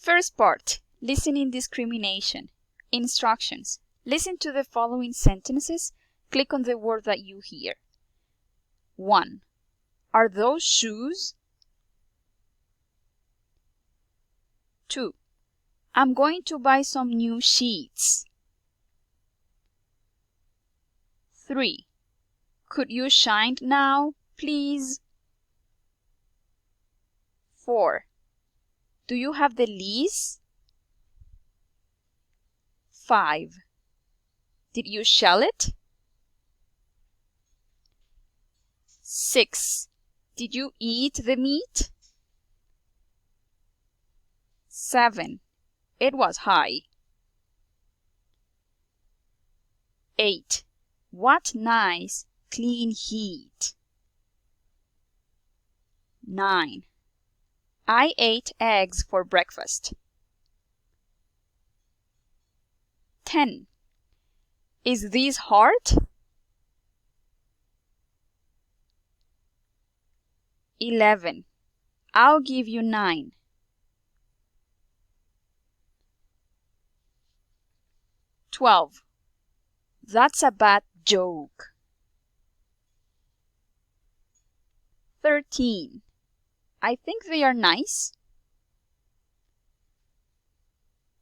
First part, listening discrimination. Instructions. Listen to the following sentences. Click on the word that you hear. 1. Are those shoes? 2. I'm going to buy some new sheets. 3. Could you shine now, please? 4. Do you have the lease? 5. Did you shell it? 6. Did you eat the meat? 7. It was high. 8. What nice, clean heat. 9. I ate eggs for breakfast. 10. Is this hard? 11. I'll give you 9. 12. That's a bad joke. 13. I think they are nice.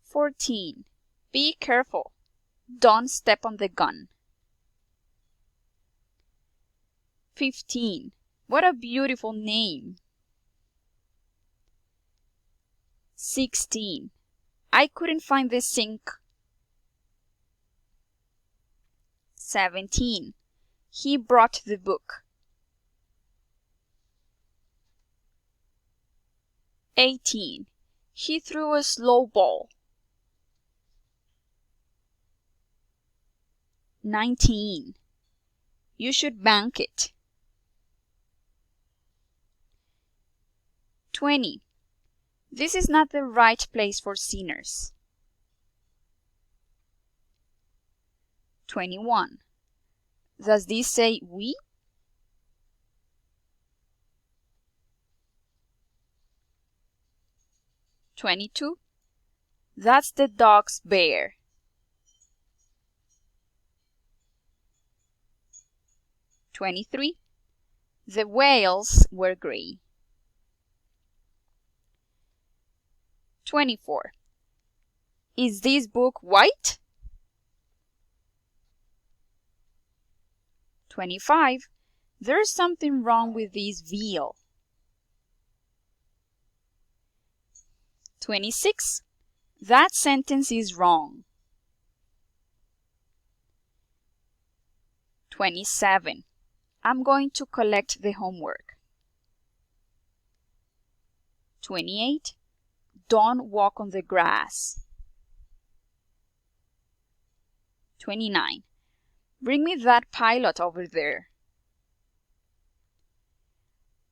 14. Be careful. Don't step on the gun. 15. What a beautiful name. 16. I couldn't find the sink. 17. He brought the book. 18. He threw a slow ball. 19. You should bank it. 20. This is not the right place for sinners. 21. Does this say we? 22. That's the dog's bear. 23. The whales were gray. 24. Is this book white? 25. There's something wrong with this veal. 26. That sentence is wrong. 27. I'm going to collect the homework. 28. Don't walk on the grass. 29. Bring me that pilot over there.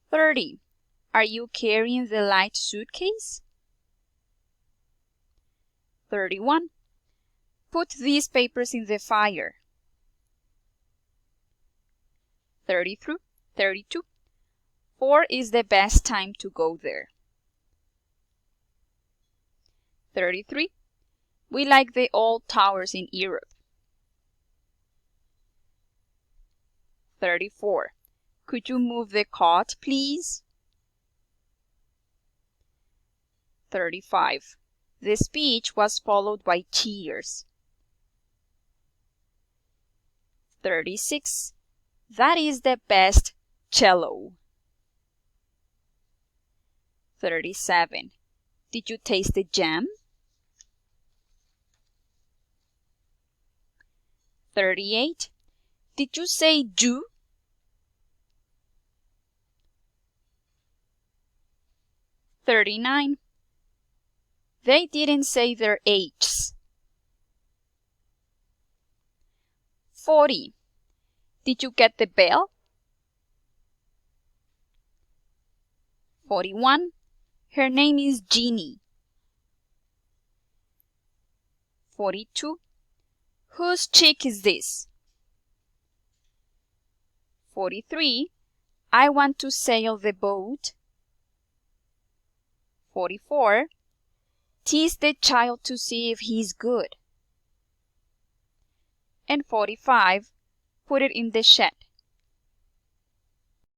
30. Are you carrying the light suitcase? 31. Put these papers in the fire. 32. 4 is the best time to go there. 33. We like the old towers in Europe. 34. Could you move the cot, please? 35. The speech was followed by cheers. 36. That is the best cello. 37. Did you taste the jam? 38. Did you say Jew? 39. They didn't say their H's. 40. Did you get the bell? 41. Her name is Jeannie. 42. Whose chick is this? 43. I want to sail the boat. 44. Tease the child to see if he's good. And 45, put it in the shed.